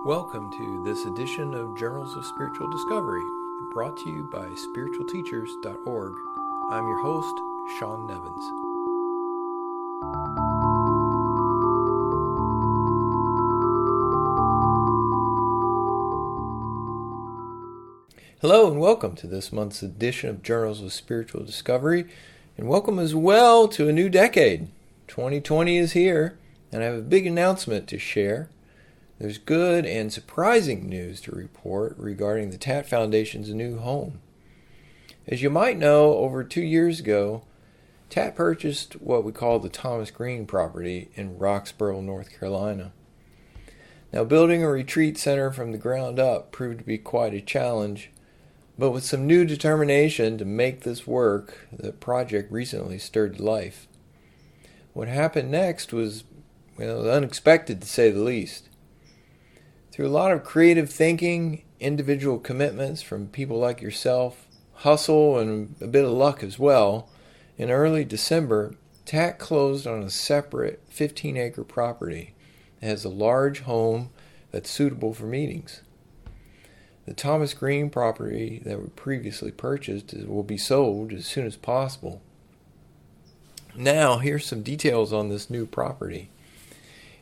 Welcome to this edition of Journals of Spiritual Discovery, brought to you by spiritualteachers.org. I'm your host, Sean Nevins. Hello and welcome to this month's edition of Journals of Spiritual Discovery, and welcome as well to a new decade. 2020 is here, and I have a big announcement to share. There's good and surprising news to report regarding the TAT Foundation's new home. As you might know, over 2 years ago, TAT purchased what we call the Thomas Green property in Roxborough, North Carolina. Now, building a retreat center from the ground up proved to be quite a challenge, but with some new determination to make this work, the project recently stirred to life. What happened next was, unexpected to say the least. Through a lot of creative thinking, individual commitments from people like yourself, hustle, and a bit of luck as well, in early December, TAT closed on a separate 15-acre property that has a large home that's suitable for meetings. The Thomas Green property that we previously purchased will be sold as soon as possible. Now, here's some details on this new property.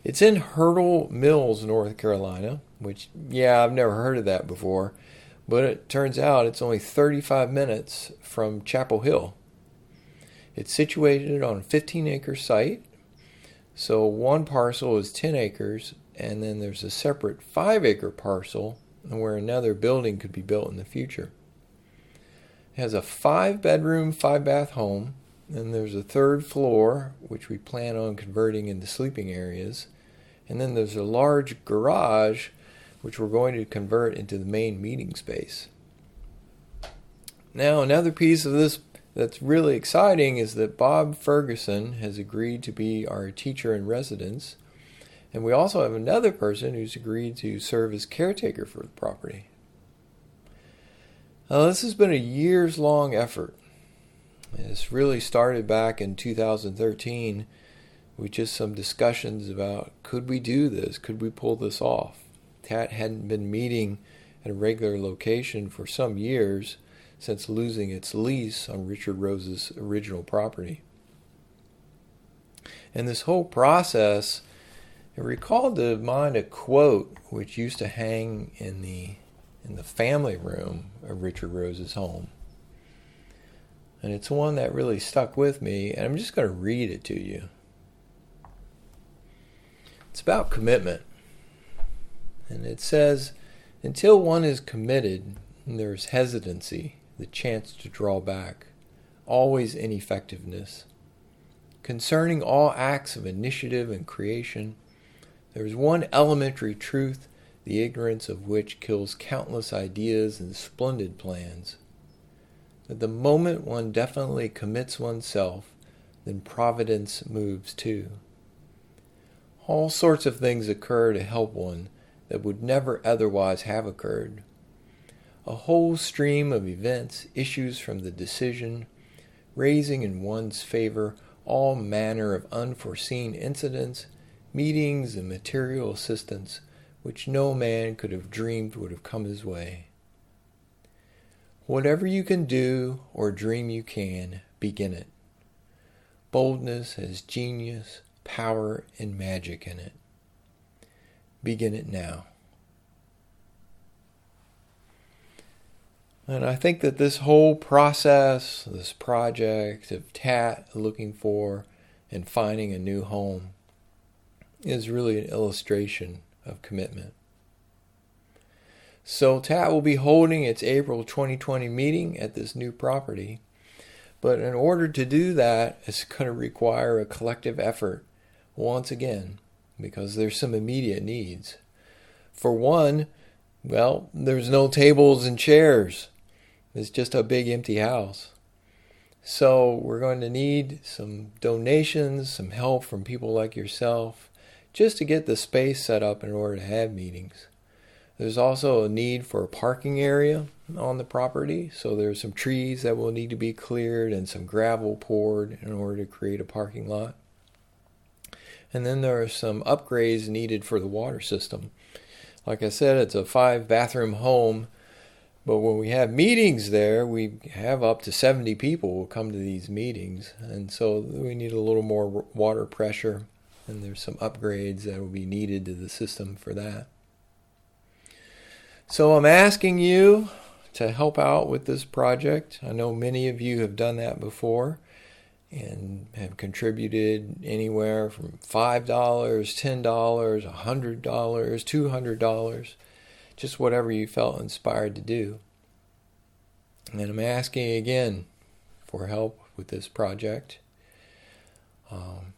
It's in Hurdle Mills, North Carolina, which, I've never heard of that before, but it turns out it's only 35 minutes from Chapel Hill. It's situated on a 15-acre site, so one parcel is 10 acres, and then there's a separate 5-acre parcel where another building could be built in the future. It has a 5-bedroom, 5-bath home, and there's a 3rd floor, which we plan on converting into sleeping areas. And then there's a large garage, which we're going to convert into the main meeting space. Now, another piece of this that's really exciting is that Bob Ferguson has agreed to be our teacher in residence. And we also have another person who's agreed to serve as caretaker for the property. Now, this has been a years-long effort. It's really started back in 2013 with just some discussions about, could we do this? Could we pull this off? TAT hadn't been meeting at a regular location for some years since losing its lease on Richard Rose's original property. And this whole process, it recalled to mind a quote which used to hang in the family room of Richard Rose's home. And it's one that really stuck with me, and I'm just going to read it to you. It's about commitment. And it says, until one is committed, there's hesitancy, the chance to draw back, always ineffectiveness. Concerning all acts of initiative and creation, there is one elementary truth, the ignorance of which kills countless ideas and splendid plans. At the moment one definitely commits oneself, then providence moves too. All sorts of things occur to help one that would never otherwise have occurred. A whole stream of events issues from the decision, raising in one's favor all manner of unforeseen incidents, meetings, and material assistance which no man could have dreamed would have come his way. Whatever you can do or dream you can, begin it. Boldness has genius, power, and magic in it. Begin it now. And I think that this whole process, this project of TAT looking for and finding a new home, is really an illustration of commitment. So TAT will be holding its April 2020 meeting at this new property. But in order to do that, it's going to require a collective effort once again, because there's some immediate needs. For one, there's no tables and chairs. It's just a big empty house. So we're going to need some donations, some help from people like yourself, just to get the space set up in order to have meetings. There's also a need for a parking area on the property, so there's some trees that will need to be cleared and some gravel poured in order to create a parking lot. And then there are some upgrades needed for the water system, Like I said, it's a 5-bathroom home, but when we have meetings there, we have up to 70 people will come to these meetings, and so we need a little more water pressure, and there's some upgrades that will be needed to the system for that. So I'm asking you to help out with this project. I know many of you have done that before and have contributed anywhere from $5, $10, $100, $200, just whatever you felt inspired to do. And I'm asking again for help with this project. I'm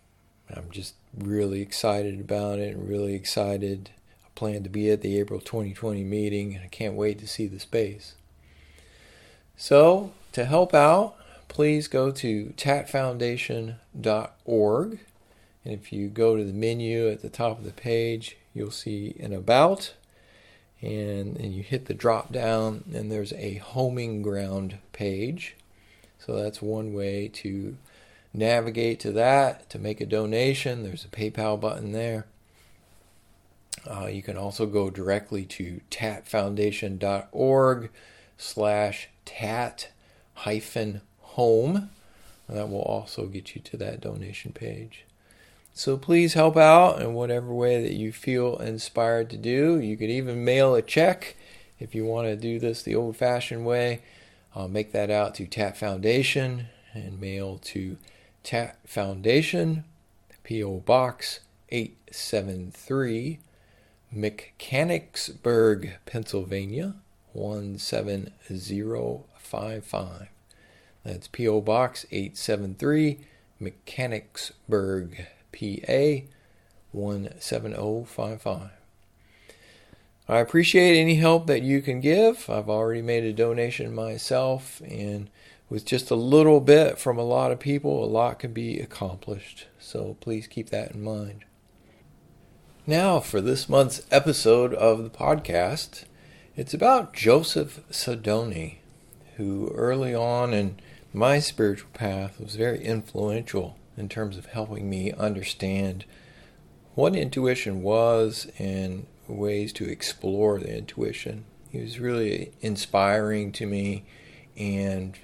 just really excited about it, and really excited. I plan to be at the April 2020 meeting, and I can't wait to see the space. So, to help out, please go to tatfoundation.org. And if you go to the menu at the top of the page, you'll see an About. And you hit the drop down, and there's a homing ground page. So that's one way to navigate to that, to make a donation. There's a PayPal button there. You can also go directly to tatfoundation.org/tat-home. That will also get you to that donation page. So please help out in whatever way that you feel inspired to do. You could even mail a check if you want to do this the old-fashioned way. Make that out to Tat Foundation and mail to Tat Foundation, P.O. Box 873, Mechanicsburg, Pennsylvania 17055. That's P.O. Box 873, Mechanicsburg, PA 17055. I appreciate any help that you can give. I've already made a donation myself, and with just a little bit from a lot of people, a lot can be accomplished. So please keep that in mind. Now for this month's episode of the podcast, it's about Joseph Sadony, who early on in my spiritual path was very influential in terms of helping me understand what intuition was and ways to explore the intuition. He was really inspiring to me, and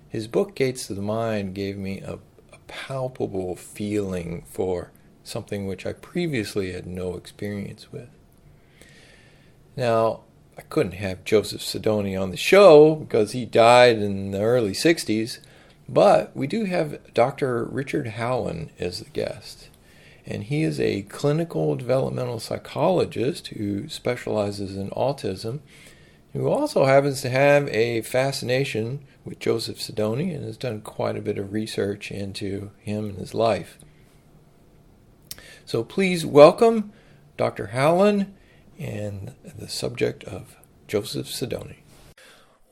his book, Gates to the Mind, gave me a palpable feeling for something which I previously had no experience with. Now, I couldn't have Joseph Sadony on the show because he died in the early 60s, but we do have Dr. Richard Howlin as the guest. And he is a clinical developmental psychologist who specializes in autism, who also happens to have a fascination with Joseph Sadony and has done quite a bit of research into him and his life. So please welcome Dr. Howlin and the subject of Joseph Sadony.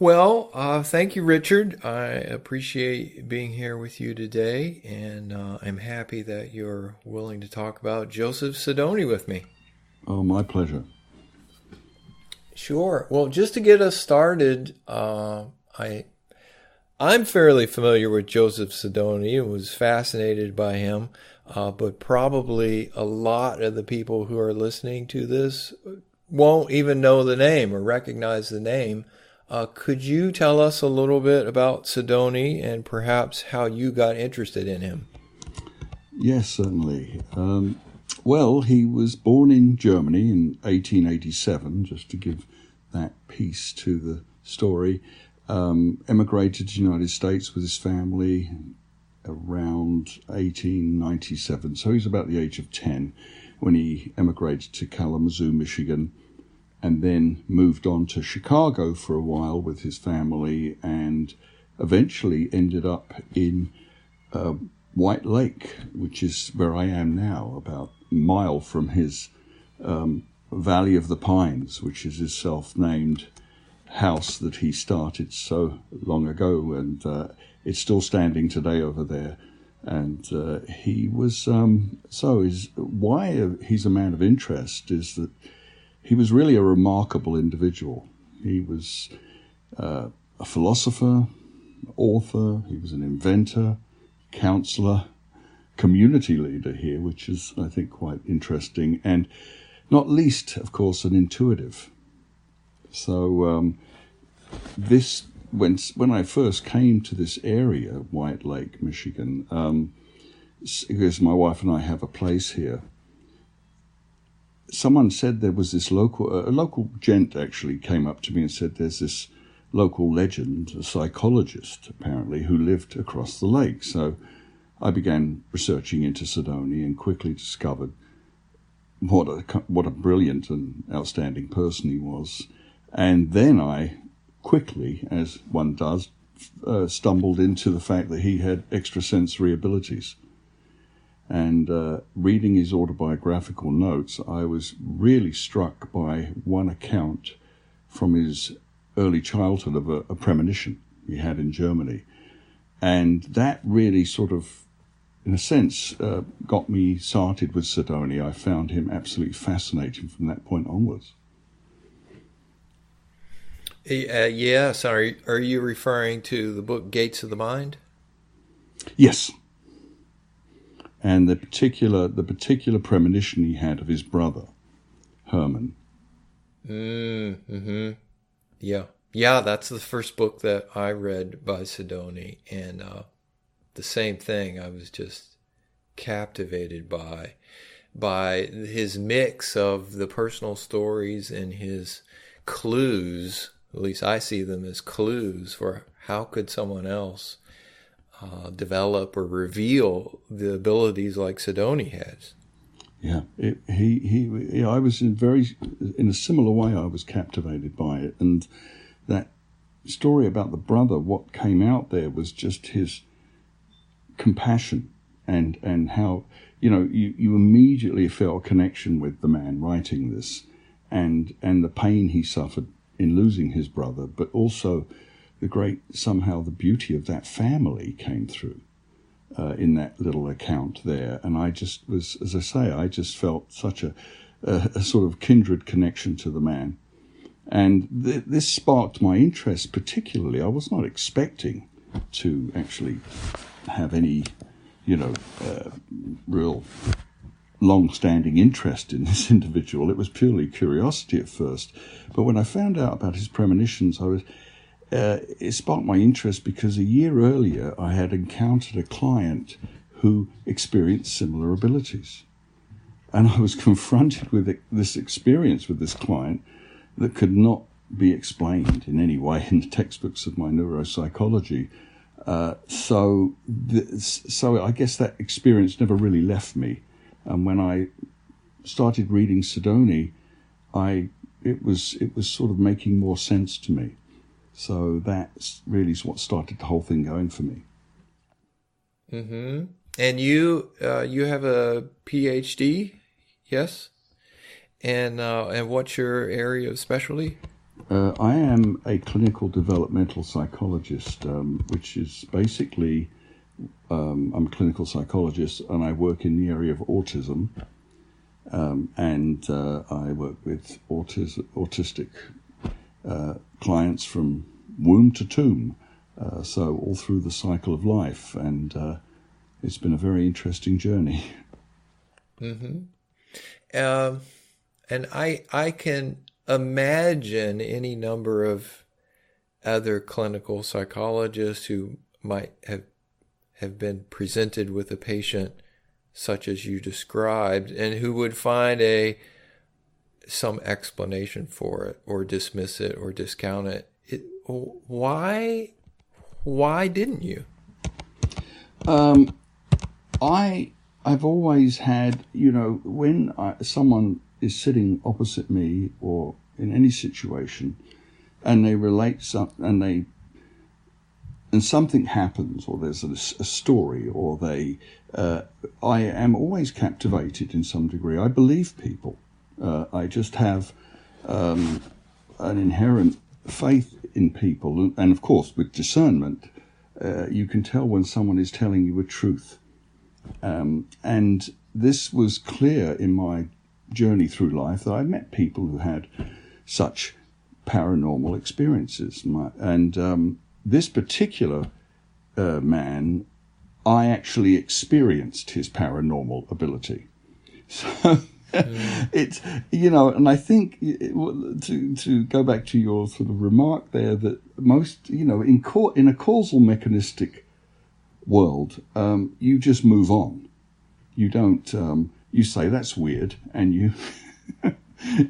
Well, thank you, Richard. I appreciate being here with you today, and I'm happy that you're willing to talk about Joseph Sadony with me. Oh, my pleasure. Sure. Well, just to get us started, I'm fairly familiar with Joseph Sadony and was fascinated by him, but probably a lot of the people who are listening to this won't even know the name or recognize the name. Could you tell us a little bit about Sadony and perhaps how you got interested in him? Yes, certainly. Well, he was born in Germany in 1887, just to give that piece to the story. Emigrated to the United States with his family around 1897. So he's about the age of 10 when he emigrated to Kalamazoo, Michigan, and then moved on to Chicago for a while with his family, and eventually ended up in White Lake, which is where I am now, about a mile from his Valley of the Pines, which is his self-named house that he started so long ago, and it's still standing today over there. And he was why he's a man of interest is that he was really a remarkable individual. He was a philosopher, author, he was an inventor, counselor, community leader here, which is, I think, quite interesting. And not least, of course, an intuitive. So this, when I first came to this area, White Lake, Michigan, because my wife and I have a place here, someone said there was this a local gent actually came up to me and said there's this local legend, a psychologist apparently, who lived across the lake. So I began researching into Sadony and quickly discovered what a brilliant and outstanding person he was. And then I quickly, as one does, stumbled into the fact that he had extrasensory abilities. And reading his autobiographical notes, I was really struck by one account from his early childhood of a premonition he had in Germany. And that really sort of, in a sense, got me started with Sadony. I found him absolutely fascinating from that point onwards. Yes. Are you referring to the book Gates of the Mind? Yes. And the particular premonition he had of his brother, Herman. Mm-hmm. Yeah, that's the first book that I read by Sadony, and the same thing. I was just captivated by his mix of the personal stories and his clues. At least I see them as clues for how could someone else develop or reveal the abilities like Sadony has. Yeah, I was in a similar way. I was captivated by it, and that story about the brother. What came out there was just his compassion and how you immediately felt a connection with the man writing this, and the pain he suffered in losing his brother, but also the beauty of that family came through in that little account there. And I just was, as I say, I just felt such a sort of kindred connection to the man. And this sparked my interest particularly. I was not expecting to actually have any, real long-standing interest in this individual. It was purely curiosity at first. But when I found out about his premonitions, it sparked my interest because a year earlier I had encountered a client who experienced similar abilities. And I was confronted with this experience with this client that could not be explained in any way in the textbooks of my neuropsychology. So I guess that experience never really left me. And when I started reading Sadony, it was sort of making more sense to me. So that's really what started the whole thing going for me. Mm-hmm. And you have a PhD, yes? And what's your area of specialty? I am a clinical developmental psychologist, which is basically I'm a clinical psychologist, and I work in the area of autism, and I work with autistic clients from womb to tomb, so all through the cycle of life, and it's been a very interesting journey. Mm-hmm. And I can imagine any number of other clinical psychologists who might have been presented with a patient such as you described, and who would find some explanation for it, or dismiss it, or discount it. Why didn't you? I've always had, when someone is sitting opposite me or in any situation, and they relate and something happens, or there's a story, or I am always captivated in some degree. I believe people. I just have an inherent faith in people, and of course with discernment, you can tell when someone is telling you a truth. And this was clear in my journey through life, that I met people who had such paranormal experiences. And this particular man, I actually experienced his paranormal ability. So It's, and I think to go back to your sort of remark there, that most, in a causal mechanistic world, you just move on. You don't, you say that's weird, and you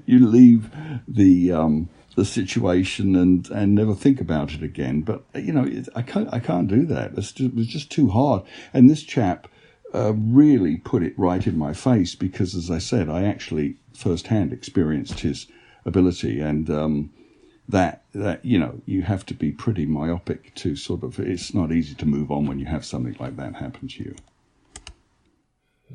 you leave the situation and never think about it again. But I can't do that. It was just too hard. And this chap really put it right in my face, because, as I said, I actually firsthand experienced his ability, and that you have to be pretty myopic to sort of. It's not easy to move on when you have something like that happen to you.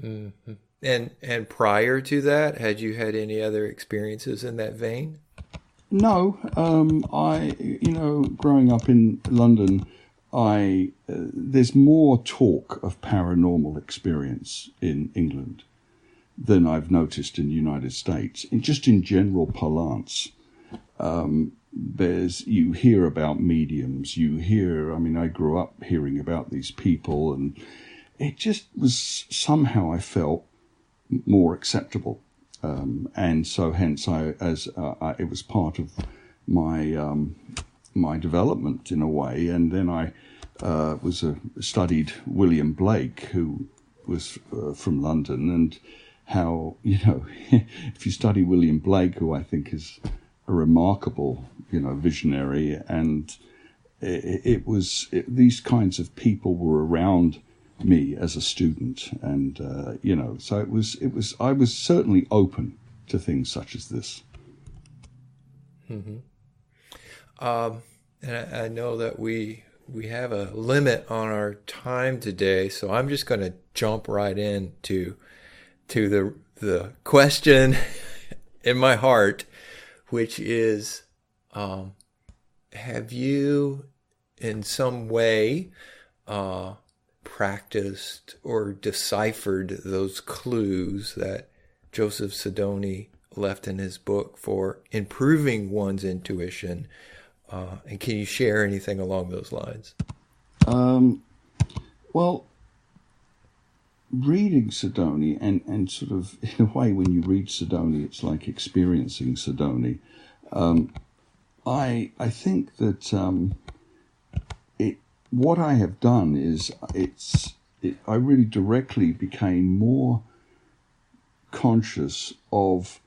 Mm-hmm. And prior to that, had you had any other experiences in that vein? No, I growing up in London, there's more talk of paranormal experience in England than I've noticed in the United States. Just in general parlance, you hear about mediums. I grew up hearing about these people, and it just was somehow I felt more acceptable, and so hence it was part of my development in a way. And then I studied William Blake, who was from London, and how if you study William Blake, who I think is a remarkable visionary, and these kinds of people were around me as a student, and so I was certainly open to things such as this. Mm-hmm. And I know that we have a limit on our time today, so I'm just going to jump right into the question in my heart, which is, have you in some way practiced or deciphered those clues that Joseph Sadony left in his book for improving one's intuition? And can you share anything along those lines? Well, reading Sadony and sort of, in a way, when you read Sadony, it's like experiencing Sadony. I think that what I have done is I really directly became more conscious of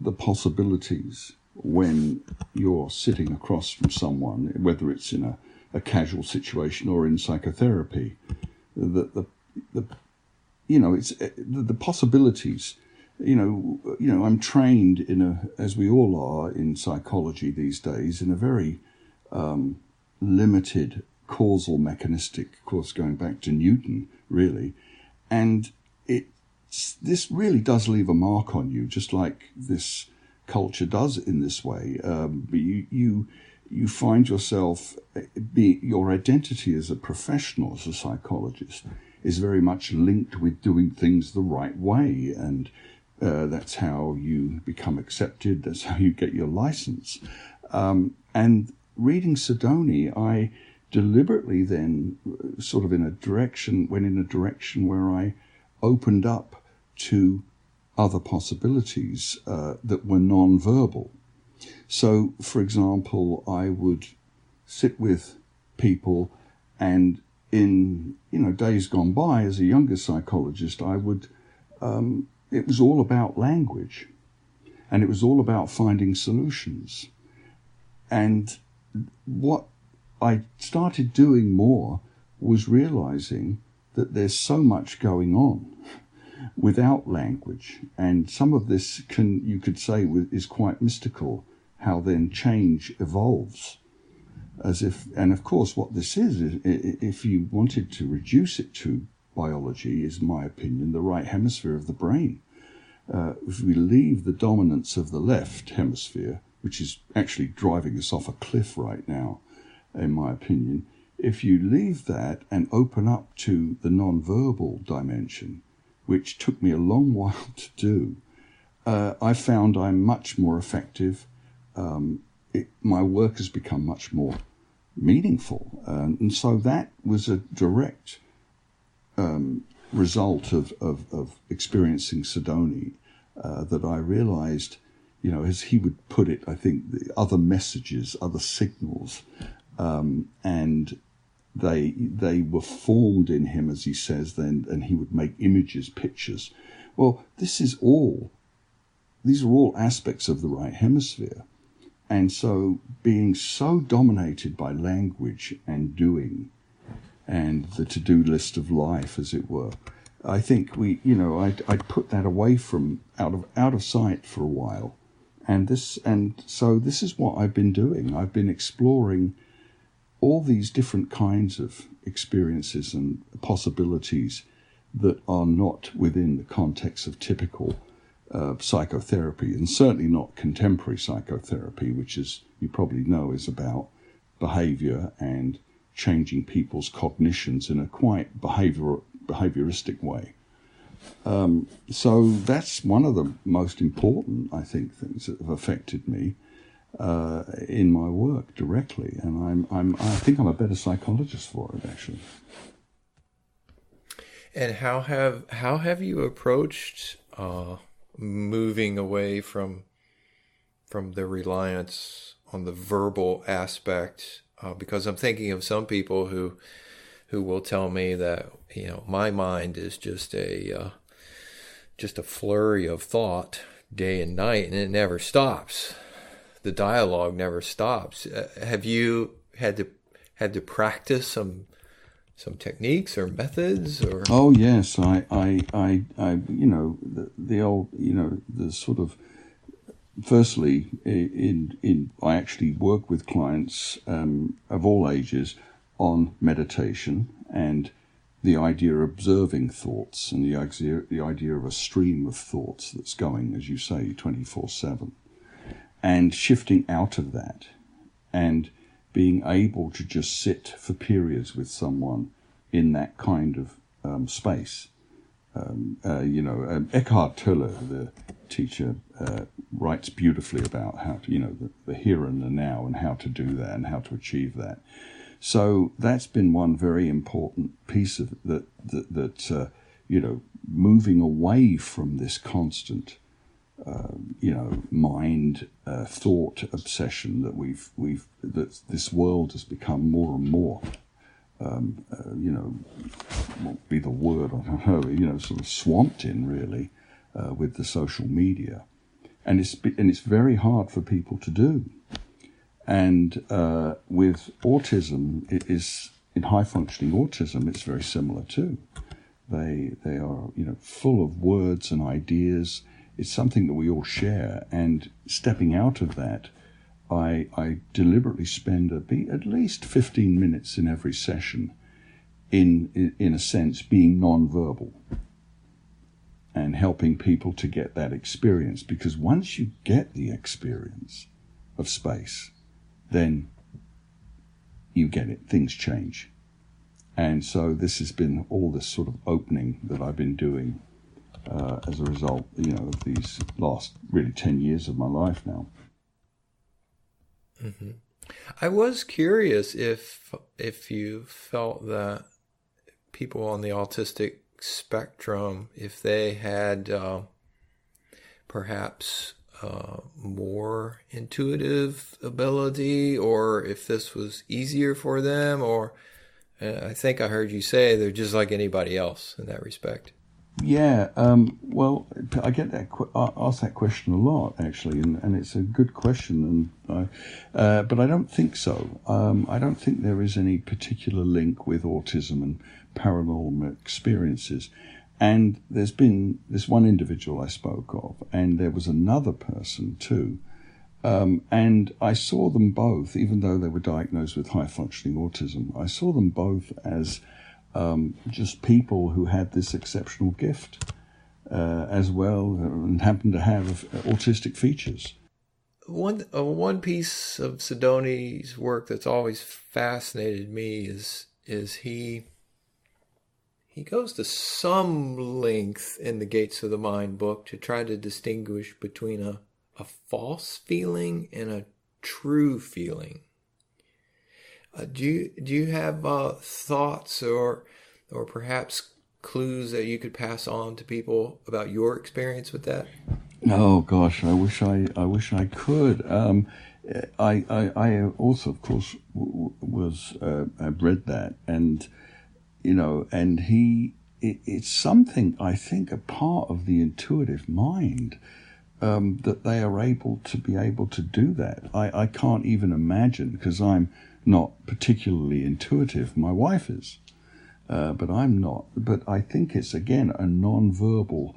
the possibilities when you're sitting across from someone, whether it's in a casual situation or in psychotherapy. The possibilities. I'm trained as we all are in psychology these days, in a very limited causal mechanistic, of course, going back to Newton, really. And this really does leave a mark on you, just like this culture does in this way. You find yourself, your identity as a professional, as a psychologist, is very much linked with doing things the right way, and that's how you become accepted, that's how you get your license. And reading Sadony, I deliberately then sort of went in a direction where I opened up to other possibilities that were non-verbal. So, for example, I would sit with people, and in days gone by as a younger psychologist, I would it was all about language, and it was all about finding solutions. And what I started doing more was realizing that there's so much going on without language, and some of this you could say is quite mystical, how then change evolves. And of course what this is, if you wanted to reduce it to biology, is my opinion, the right hemisphere of the brain. If we leave the dominance of the left hemisphere, which is actually driving us off a cliff right now, in my opinion, if you leave that and open up to the non-verbal dimension, which took me a long while to do, I found I'm much more effective. My work has become much more meaningful. And so that was a direct result of experiencing Sadony. that I realized, as he would put it, I think the other messages, other signals, and they were formed in him, as he says, then, and he would make images, pictures. Well, these are all aspects of the right hemisphere. And so being so dominated by language and doing and the to-do list of life, as it were, I think I'd put that away from out of sight for a while. So this is what I've been doing. I've been exploring all these different kinds of experiences and possibilities that are not within the context of typical psychotherapy, and certainly not contemporary psychotherapy, which, as you probably know, is about behavior and changing people's cognitions in a quite behavioristic way. So that's one of the most important, I think, things that have affected me in my work directly, and I think I'm a better psychologist for it, actually. And how have you approached moving away from the reliance on the verbal aspect? Because I'm thinking of some people who will tell me that my mind is just a flurry of thought day and night, and it never stops. The dialogue never stops. Have you had to practice some techniques or methods? Or oh yes, I the old the sort of, firstly, I actually work with clients of all ages on meditation and the idea of observing thoughts and the idea of a stream of thoughts that's going, as you say, 24/7, and shifting out of that and being able to just sit for periods with someone in that kind of space. Eckhart Tolle, the teacher, writes beautifully about how to, the here and the now, and how to do that and how to achieve that. So that's been one very important piece of that, moving away from this constant, mind, thought obsession that that this world has become more and more, what be the word, I don't know, sort of swamped in, really, with the social media. And it's very hard for people to do. And with autism, it is, in high-functioning autism, it's very similar too. They are, full of words and ideas. It's something that we all share. And stepping out of that, I deliberately spend at least 15 minutes in every session in a sense, being non-verbal and helping people to get that experience. Because once you get the experience of space, then you get it, things change. And so this has been all this sort of opening that I've been doing as a result, of these last really 10 years of my life now. Mm-hmm. I was curious if you felt that people on the autistic spectrum, if they had perhaps more intuitive ability, or if this was easier for them, or I think I heard you say they're just like anybody else in that respect. Yeah, well, I get asked that question a lot, actually, and it's a good question, but I don't think so. I don't think there is any particular link with autism and paranormal experiences. And there's been this one individual I spoke of, and there was another person too. And I saw them both, even though they were diagnosed with high-functioning autism, I saw them both as just people who had this exceptional gift as well, and happened to have autistic features. One piece of Sadony's work that's always fascinated me is he goes to some length in the Gates of the Mind book to try to distinguish between a false feeling and a true feeling. Do you have thoughts or perhaps clues that you could pass on to people about your experience with that? Oh gosh, I wish I could. I also, of course, I've read that, and and it's something, I think, a part of the intuitive mind, that they are able to do that. I can't even imagine, because I'm not particularly intuitive. My wife is, but I'm not. But I think it's, again, a non-verbal.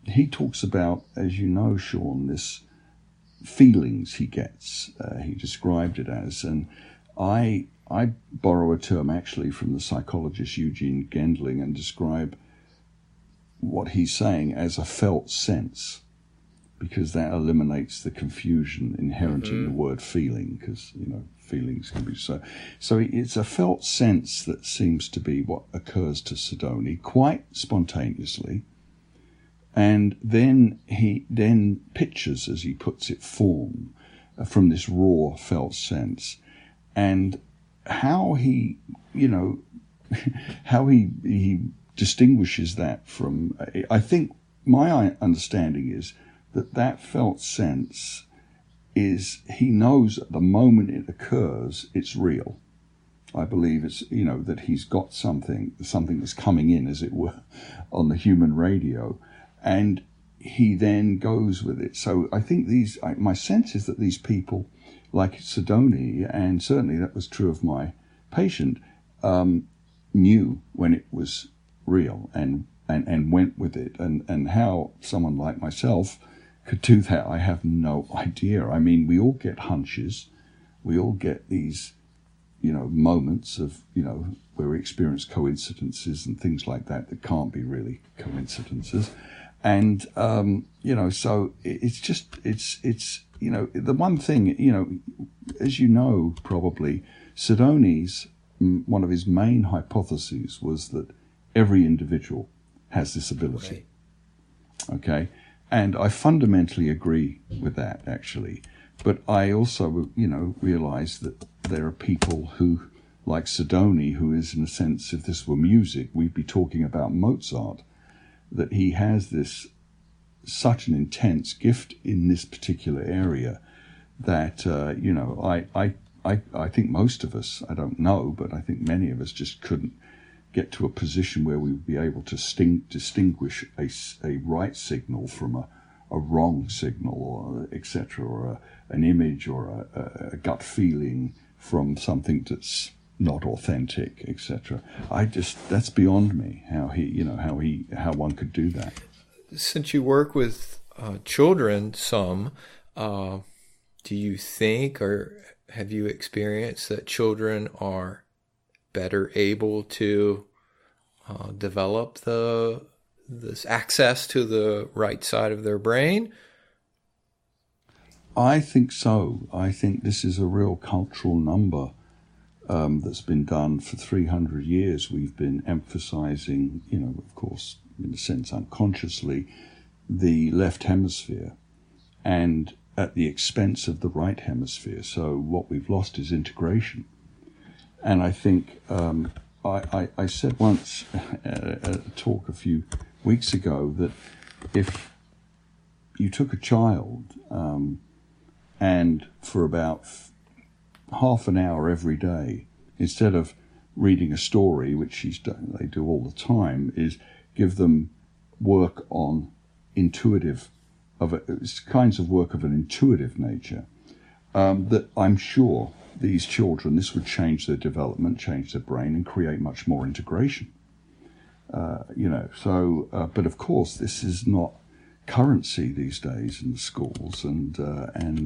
He talks about, as you know, Sean, this feelings he gets. He described it as, and I borrow a term actually from the psychologist Eugene Gendling and describe what he's saying as a felt sense, because that eliminates the confusion inherent in the word feeling, because feelings can be so it's a felt sense that seems to be what occurs to Sadony quite spontaneously. And then he pictures, as he puts it, form from this raw felt sense, and how he distinguishes that from. I think my understanding is that that sense is, he knows at the moment it occurs, it's real. I believe it's, that he's got something that's coming in, as it were, on the human radio, and he then goes with it. So I think my sense is that these people, like Sadony, and certainly that was true of my patient, knew when it was real and went with it. And how someone like myself could do that, I have no idea. I mean, we all get hunches. We all get these, moments of, where we experience coincidences and things like that can't be really coincidences. And, so it's the one thing, as you know, probably, Sadony's, one of his main hypotheses was that every individual has this ability. Right. Okay. And I fundamentally agree with that, actually. But I also, realize that there are people who, like Sadony, who is, in a sense, if this were music, we'd be talking about Mozart, that he has such an intense gift in this particular area that, I think most of us, I don't know, but I think many of us just couldn't get to a position where we would be able to distinguish a right signal from a wrong signal, or etc., or an image, or a gut feeling from something that's not authentic, etc. That's beyond me, how one could do that. Since you work with children some, do you think, or have you experienced that children are better able to develop this access to the right side of their brain? I think so. I think this is a real cultural number that's been done for 300 years. We've been emphasizing, of course, in a sense unconsciously, the left hemisphere, and at the expense of the right hemisphere. So what we've lost is integration. And I think I said once at a talk a few weeks ago that if you took a child and for about half an hour every day, instead of reading a story, which they do all the time, is give them work on kinds of work of an intuitive nature, that I'm sure these children, this would change their development, change their brain, and create much more integration. But of course, this is not currency these days in the schools, and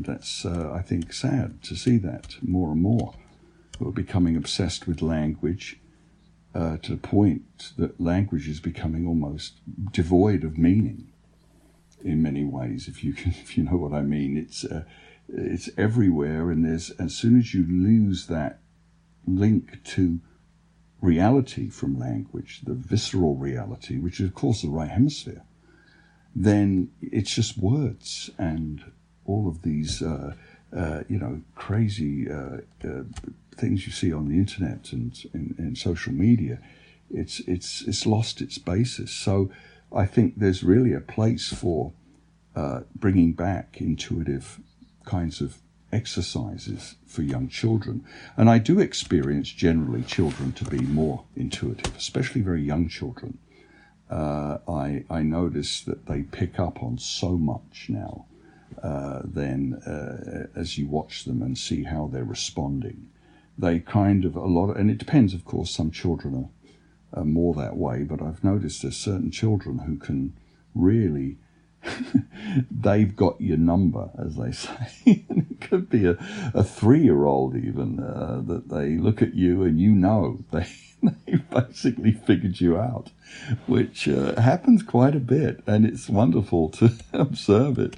that's I think sad to see that more and more. We're becoming obsessed with language to the point that language is becoming almost devoid of meaning in many ways. If you know what I mean, it's everywhere, and as soon as you lose that link to reality from language, the visceral reality, which is of course the right hemisphere, then it's just words and all of these crazy things you see on the internet and in social media. It's lost its basis. So I think there's really a place for bringing back intuitive kinds of exercises for young children. And I do experience generally children to be more intuitive, especially very young children. I notice that they pick up on so much now as you watch them and see how they're responding. They kind of and it depends, of course, some children are more that way, but I've noticed there's certain children who can really, they've got your number, as they say. It could be a 3-year-old even, that they look at you and they basically figured you out, which happens quite a bit, and it's wonderful to observe it.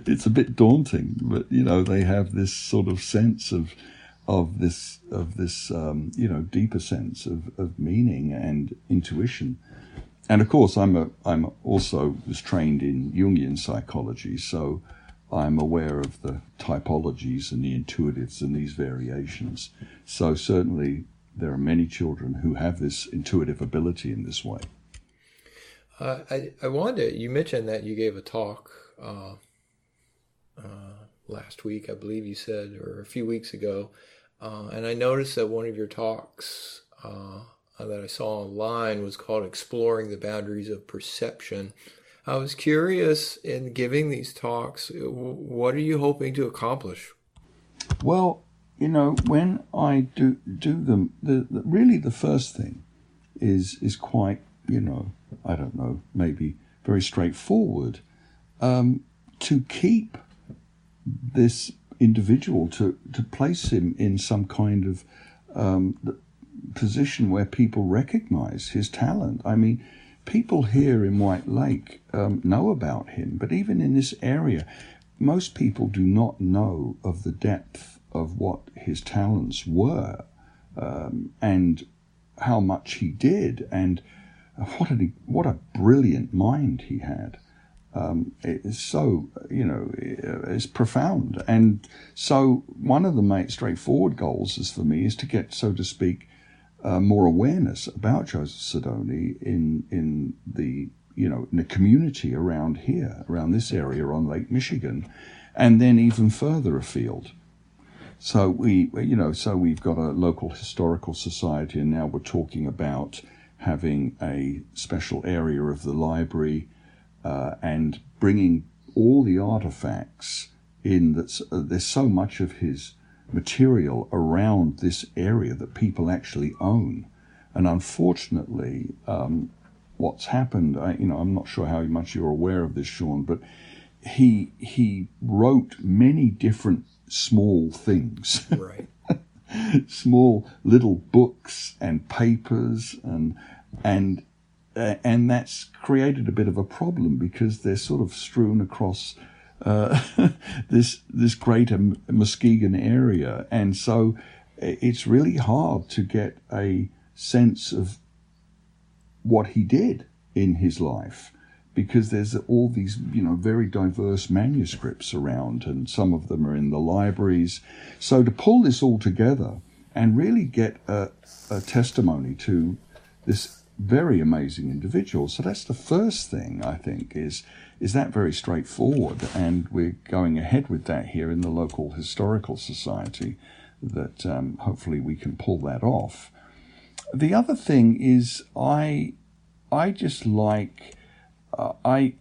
It's a bit daunting, but they have this sort of sense of this deeper sense of meaning and intuition. And of course, I'm also was trained in Jungian psychology, so I'm aware of the typologies and the intuitives and these variations. So certainly there are many children who have this intuitive ability in this way. I wanted you mentioned that you gave a talk last week, I believe you said, or a few weeks ago, and I noticed that one of your talks that I saw online was called Exploring the Boundaries of Perception. I was curious, in giving these talks, what are you hoping to accomplish? Well, when I do them, really the first thing is quite, I don't know, maybe very straightforward. To keep this individual, to place him in some kind of position where people recognize his talent. I mean, people here in White Lake know about him, but even in this area, most people do not know of the depth of what his talents were, and how much he did, and what a brilliant mind he had. It's so, it's profound. And so one of the straightforward goals is for me is to get, so to speak, more awareness about Joseph Sadony in the community around here, around this area on Lake Michigan, and then even further afield. So we've got a local historical society, and now we're talking about having a special area of the library and bringing all the artifacts in. There's so much of his material around this area that people actually own, and unfortunately, what's happened, I'm not sure how much you're aware of this, Sean, but he wrote many different small things, right? Small little books and papers, and that's created a bit of a problem because they're sort of strewn across this greater Muskegon area, and so it's really hard to get a sense of what he did in his life, because there's all these very diverse manuscripts around, and some of them are in the libraries. So to pull this all together and really get a testimony to this very amazing individual. So that's the first thing, I think, is that very straightforward, and we're going ahead with that here in the local historical society, that hopefully we can pull that off. The other thing is I just like, I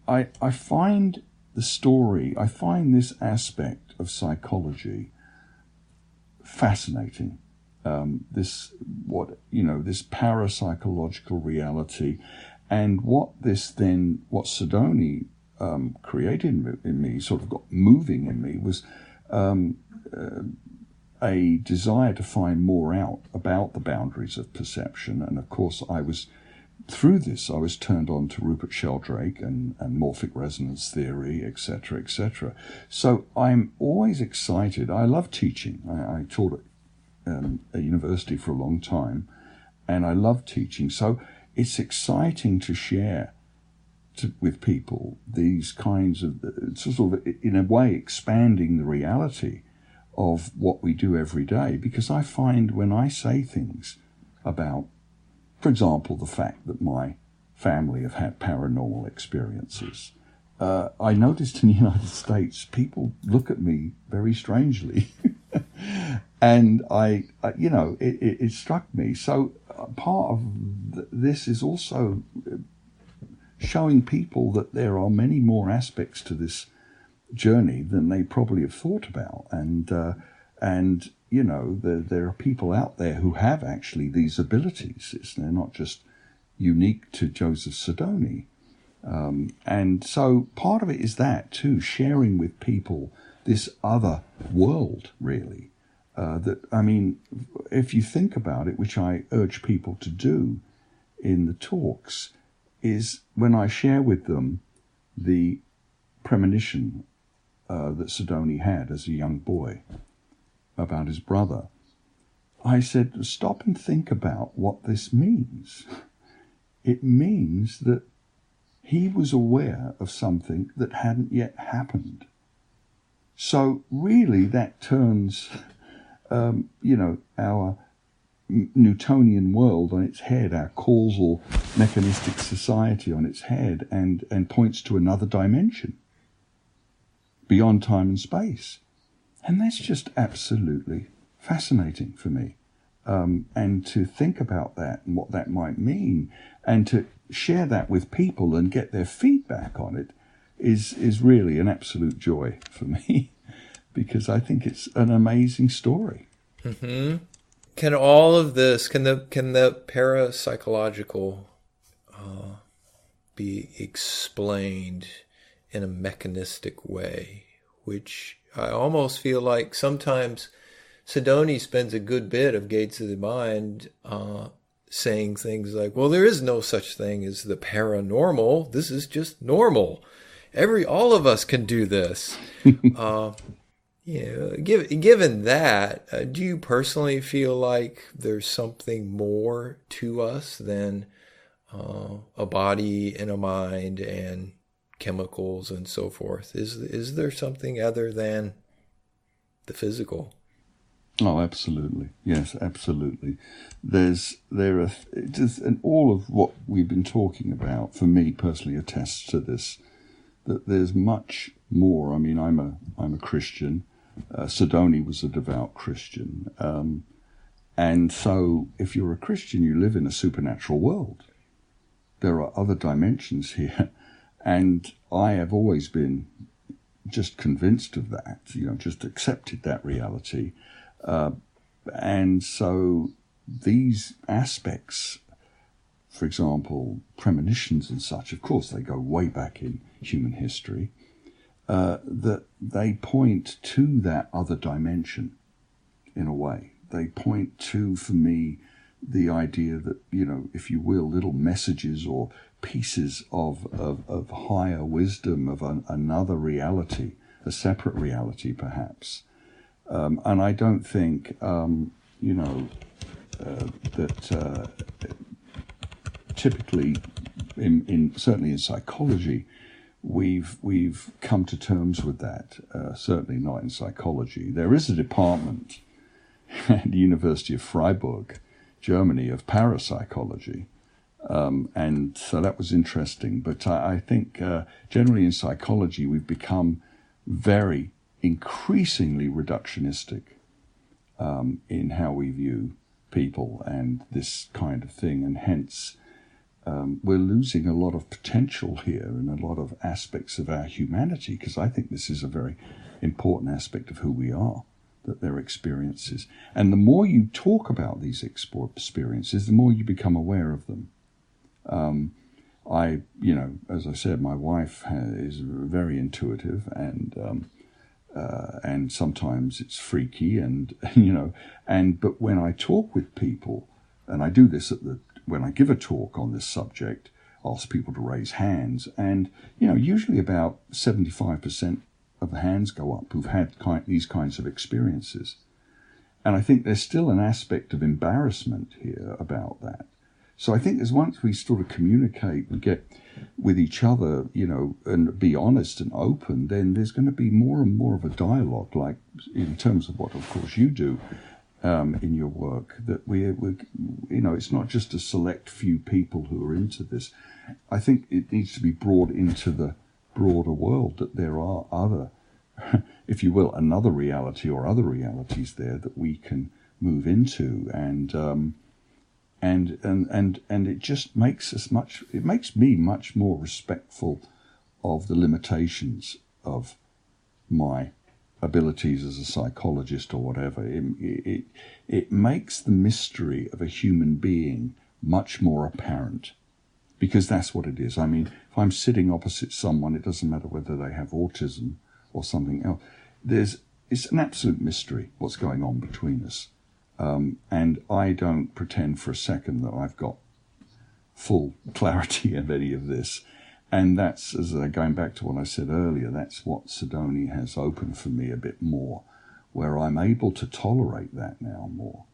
find the story, I find this aspect of psychology fascinating. This parapsychological reality, and what Sadony created in me, sort of got moving in me, was a desire to find more out about the boundaries of perception. And of course, through this, I was turned on to Rupert Sheldrake and morphic resonance theory, etc., etc. So I'm always excited. I love teaching. I taught at a university for a long time, and I love teaching. So it's exciting to share with people these kinds of, sort of, in a way, expanding the reality of what we do every day. Because I find when I say things about, for example, the fact that my family have had paranormal experiences, I noticed in the United States, people look at me very strangely. And it struck me. So part of this is also showing people that there are many more aspects to this journey than they probably have thought about. And there are people out there who have actually these abilities. They're not just unique to Joseph Sadony. And so part of it is that too, sharing with people this other world, really. If you think about it, which I urge people to do in the talks, is when I share with them the premonition that Sadony had as a young boy about his brother, I said, stop and think about what this means. It means that he was aware of something that hadn't yet happened. So really that turns, our Newtonian world on its head, our causal mechanistic society on its head, and points to another dimension beyond time and space. And that's just absolutely fascinating for me. And to think about that and what that might mean, and to share that with people and get their feedback on it is really an absolute joy for me, because I think it's an amazing story. Mm-hmm. Can all of this, can the parapsychological be explained in a mechanistic way, which I almost feel like sometimes Sadony spends a good bit of Gates of the Mind saying things like, well, there is no such thing as the paranormal. This is just normal. All of us can do this. Given that, do you personally feel like there's something more to us than a body and a mind and chemicals and so forth? Is there something other than the physical? Oh, absolutely. Yes, absolutely. And all of what we've been talking about, for me personally, attests to this, that there's much more. I mean, I'm a Christian. Sadony was a devout Christian. And so if you're a Christian, you live in a supernatural world. There are other dimensions here. And I have always been just convinced of that, just accepted that reality. And so these aspects, for example, premonitions and such, of course, they go way back in human history, that they point to that other dimension in a way. They point to, for me, the idea that, if you will, little messages or pieces of higher wisdom, of another reality, a separate reality perhaps. And I don't think, that typically, certainly in psychology, we've come to terms with that. Certainly not in psychology. There is a department at the University of Freiburg, Germany, of parapsychology. And so that was interesting. But I think generally in psychology, we've become very increasingly reductionistic in how we view people and this kind of thing. And hence, we're losing a lot of potential here and a lot of aspects of our humanity, because I think this is a very important aspect of who we are, that they're experiences. And the more you talk about these experiences, the more you become aware of them. As I said, my wife is very intuitive, and sometimes it's freaky, but when I talk with people, and I do this when I give a talk on this subject, ask people to raise hands, and usually about 75% of the hands go up who've had these kinds of experiences. And I think there's still an aspect of embarrassment here about that. So I think once we sort of communicate and get with each other, and be honest and open, then there's going to be more and more of a dialogue, like in terms of what, of course, you do in your work, that it's not just a select few people who are into this. I think it needs to be brought into the broader world, that there are other, if you will, another reality or other realities there that we can move into, and it just makes it makes me much more respectful of the limitations of my abilities as a psychologist or whatever. It makes the mystery of a human being much more apparent, because that's what it is. I mean, if I'm sitting opposite someone, it doesn't matter whether they have autism or something else. It's an absolute mystery what's going on between us. And I don't pretend for a second that I've got full clarity of any of this. And that's, going back to what I said earlier, that's what Sadony has opened for me a bit more, where I'm able to tolerate that now more,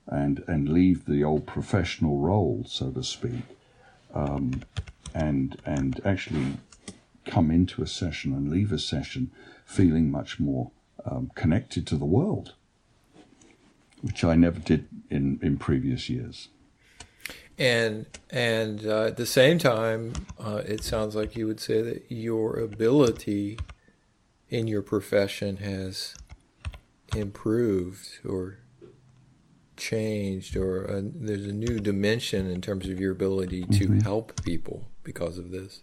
and leave the old professional role, so to speak, and actually come into a session and leave a session feeling much more connected to the world, which I never did in previous years. And at the same time, it sounds like you would say that your ability in your profession has improved or changed, or there's a new dimension in terms of your ability to help people because of this.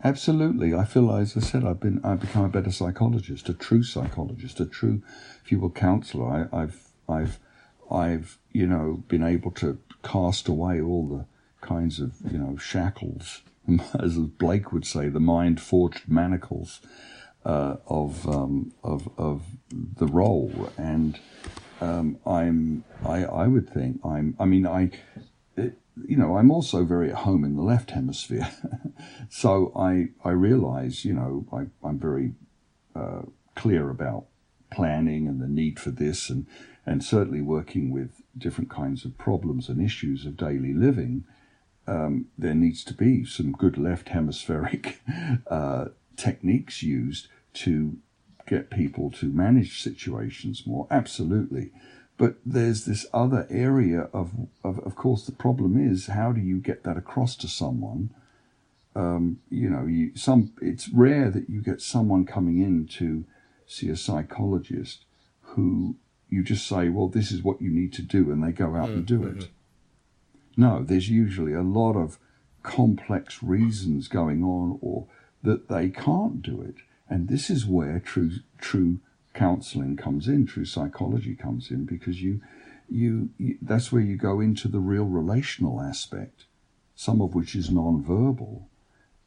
Absolutely. I feel, as I said, I've become a better psychologist, a true psychologist, a true, if you will, counselor. I've been able to cast away all the kinds of, shackles, as Blake would say, the mind-forged manacles of the role. And I would think I'm also very at home in the left hemisphere. So I realize, I'm very clear about planning and the need for this, and certainly working with different kinds of problems and issues of daily living. There needs to be some good left hemispheric techniques used to get people to manage situations more. Absolutely. But there's this other area of course, the problem is, how do you get that across to someone? It's rare that you get someone coming in to see a psychologist who you just say, well, this is what you need to do, and they go out and do it. No, there's usually a lot of complex reasons going on, or that they can't do it. And this is where true counseling comes in, true psychology comes in, because you that's where you go into the real relational aspect, some of which is non-verbal,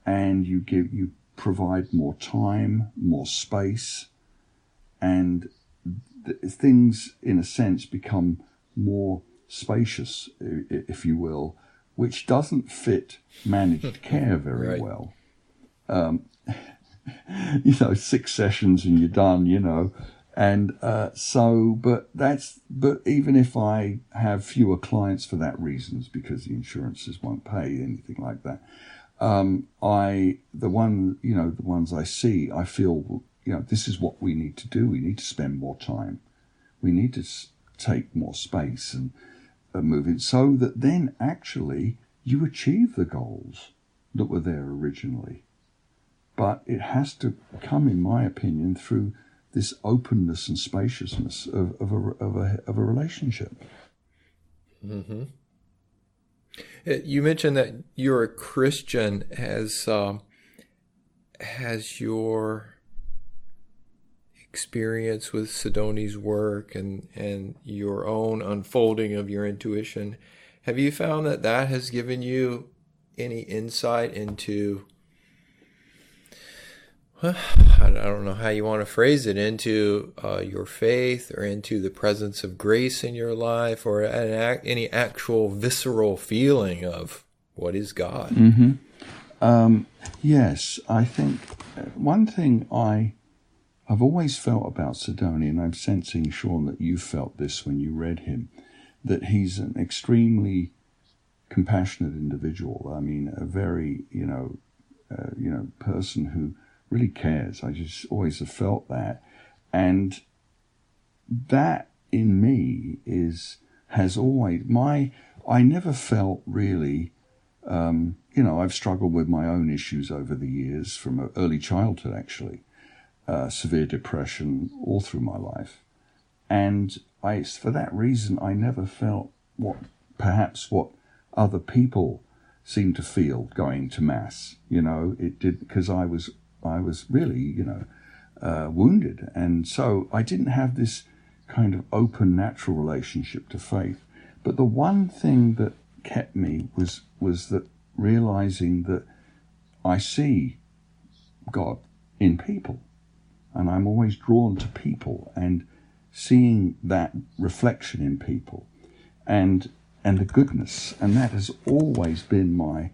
and you provide more time, more space, and things in a sense become more spacious, if you will, which doesn't fit managed care very well. 6 sessions and you're done, and but even if I have fewer clients for that reasons, because the insurances won't pay anything like that, the ones I see, I feel, this is what we need to do. We need to spend more time. We need to take more space and move it, so that then actually you achieve the goals that were there originally. But it has to come, in my opinion, through this openness and spaciousness of a relationship. Mm-hmm. You mentioned that you're a Christian. Has your experience with Sadony's work and your own unfolding of your intuition, have you found that has given you any insight into, I don't know how you want to phrase it, into your faith, or into the presence of grace in your life, or any actual visceral feeling of what is God? Mm-hmm. Yes, I think one thing I've always felt about Sadony, and I'm sensing, Sean, that you felt this when you read him, that he's an extremely compassionate individual. I mean, a very, person who really cares. I just always have felt that. And that in me has always, I never felt really I've struggled with my own issues over the years from early childhood, actually, severe depression all through my life. And for that reason, I never felt what other people seem to feel going to mass. It did, because I was really, wounded. And so I didn't have this kind of open, natural relationship to faith. But the one thing that kept me was that realizing that I see God in people, and I'm always drawn to people, and seeing that reflection in people, and the goodness, and that has always been my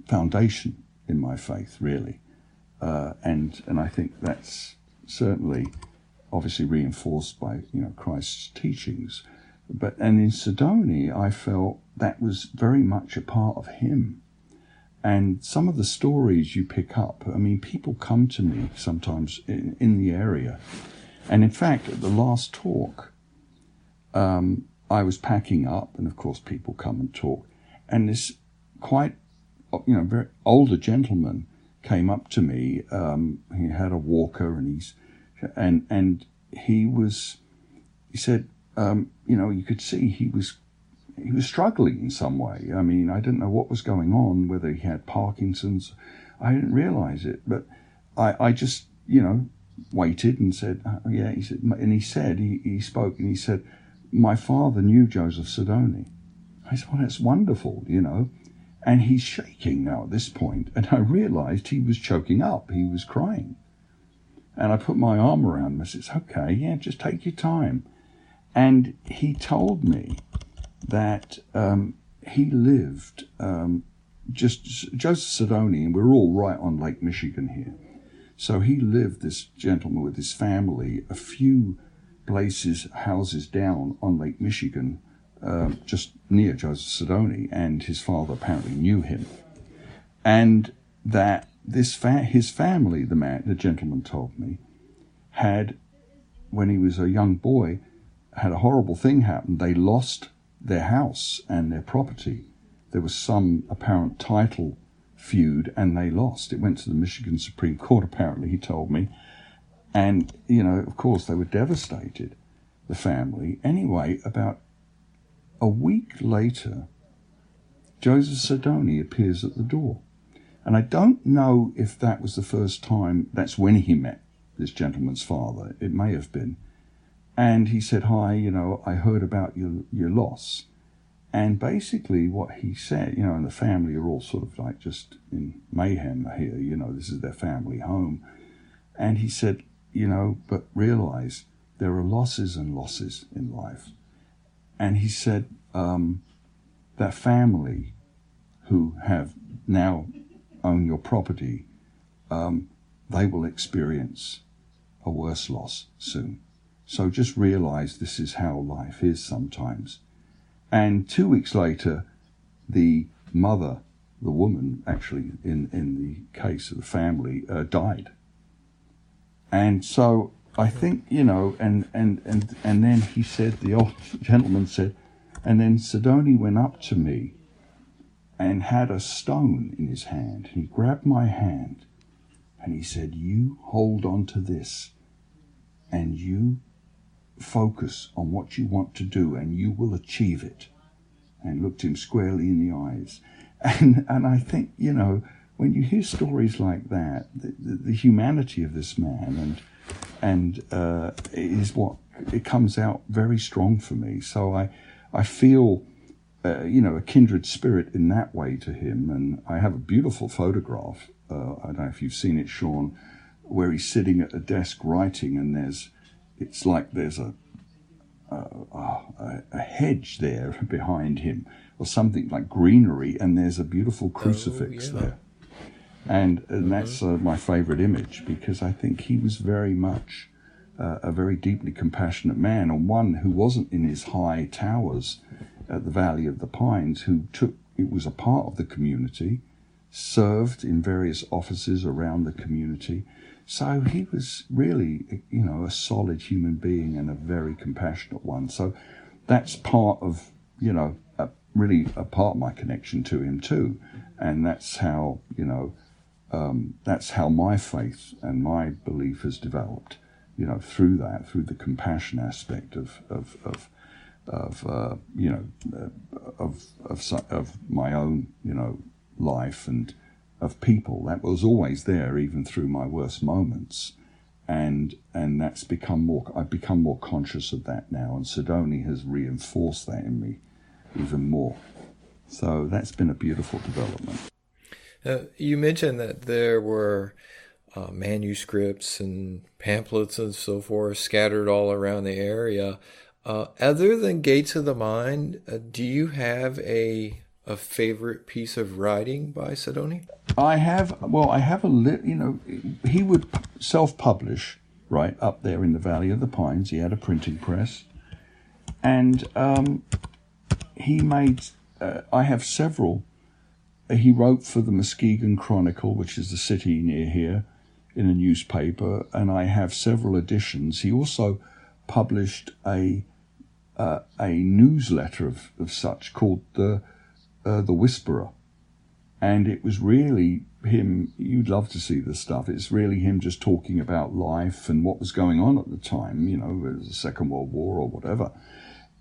foundation in my faith, really, and I think that's certainly, obviously, reinforced by Christ's teachings. And in Sadony, I felt that was very much a part of him. And some of the stories you pick up, I mean, people come to me sometimes in the area. And in fact, at the last talk, I was packing up, and of course people come and talk. And this quite, very older gentleman came up to me. He had a walker, and he said, you could see he was struggling in some way. I mean, I didn't know what was going on, whether he had Parkinson's. I didn't realize it, but I just, waited and said, yeah, he said, and he spoke, and he said, my father knew Joseph Sadony. I said, well, that's wonderful, and he's shaking now at this point. And I realized he was choking up. He was crying. And I put my arm around him. I said, it's okay. Yeah, just take your time. And he told me that he lived Joseph Sadony, and we're all right on Lake Michigan here. So he lived, this gentleman with his family, a few houses down on Lake Michigan, just near Joseph Sadony, and his father apparently knew him. And that his family, the gentleman told me, had, when he was a young boy, had a horrible thing happen. They lost their house and their property. There was some apparent title feud, and they lost. It went to the Michigan Supreme Court, apparently, he told me. And, of course, they were devastated, the family. Anyway, about a week later, Joseph Sadony appears at the door. And I don't know if that was the first time, that's when he met this gentleman's father. It may have been. And he said, hi, I heard about your loss. And basically what he said, and the family are all sort of like just in mayhem here, this is their family home. And he said, but realize there are losses and losses in life. And he said, that family who have now own your property, they will experience a worse loss soon. So just realize this is how life is sometimes. And 2 weeks later, the mother, the woman actually in the case of the family, died. And so I think, and then he said, the old gentleman said, and then Sadony went up to me and had a stone in his hand. He grabbed my hand and he said, you hold on to this and you focus on what you want to do and you will achieve it. And looked him squarely in the eyes. And I think, when you hear stories like that, the humanity of this man and is what, it comes out very strong for me. So I feel, a kindred spirit in that way to him. And I have a beautiful photograph, I don't know if you've seen it, Sean, where he's sitting at a desk writing, and it's like there's a hedge there behind him, or something like greenery, and there's a beautiful crucifix there. And that's my favorite image, because I think he was very much a very deeply compassionate man, and one who wasn't in his high towers at the Valley of the Pines, it was a part of the community, served in various offices around the community. So he was really, a solid human being and a very compassionate one. So that's part of, really a part of my connection to him too, and that's how that's how my faith and my belief has developed. Through the compassion aspect of my own life and of people. That was always there, even through my worst moments, and that's become more. I've become more conscious of that now, and Sadony has reinforced that in me even more. So that's been a beautiful development. You mentioned that there were manuscripts and pamphlets and so forth scattered all around the area. Other than Gates of the Mind, do you have a favorite piece of writing by Sadony? I have he would self-publish right up there in the Valley of the Pines. He had a printing press, and he made. I have several. He wrote for the Muskegon Chronicle, which is the city near here, in a newspaper, and I have several editions. He also published a newsletter of such called the Whisperer, and it was really him. You'd love to see this stuff. It's really him just talking about life and what was going on at the time. It was the Second World War or whatever.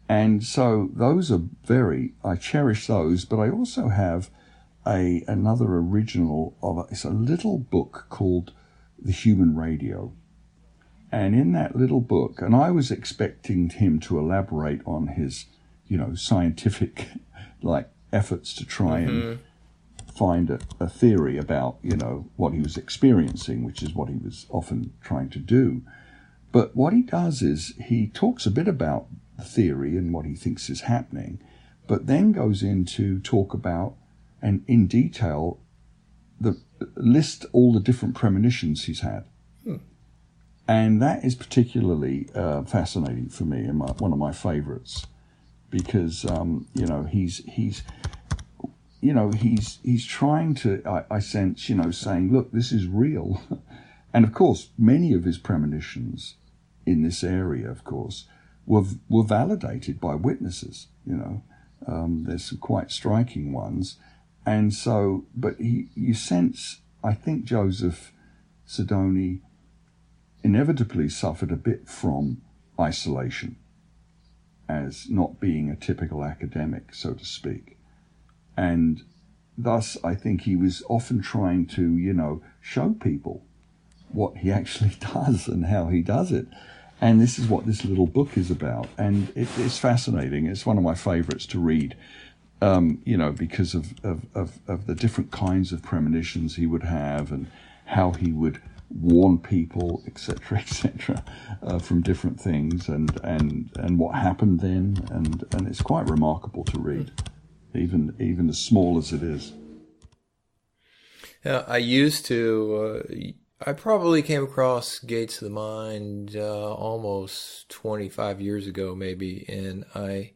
And so those are I cherish those, but I also have another original it's a little book called The Human Radio. And in that little book, and I was expecting him to elaborate on his, scientific efforts to try and find a theory about, what he was experiencing, which is what he was often trying to do. But what he does is he talks a bit about the theory and what he thinks is happening, but then goes into talk about and in detail list all the different premonitions he's had. And that is particularly fascinating for me and one of my favorites, because he's trying to, I sense, saying, look, this is real. And of course, many of his premonitions in this area, of course, were validated by witnesses. There's some quite striking ones. And so, but you sense, I think Joseph Sadony inevitably suffered a bit from isolation as not being a typical academic, so to speak. And thus, I think he was often trying to, show people what he actually does and how he does it. And this is what this little book is about. And it's fascinating. It's one of my favorites to read. Because of the different kinds of premonitions he would have and how he would warn people, etc., from different things and what happened then. And it's quite remarkable to read, even as small as it is. I probably came across Gates of the Mind almost 25 years ago, maybe, and I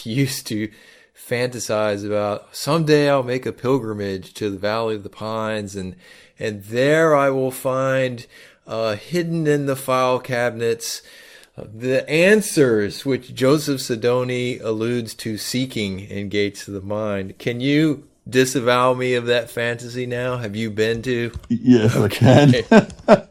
used to fantasize about someday I'll make a pilgrimage to the Valley of the Pines, and there I will find hidden in the file cabinets the answers which Joseph Sadony alludes to seeking in Gates of the Mind. Can you disavow me of that fantasy now? Have you been to? Yes, okay. I can.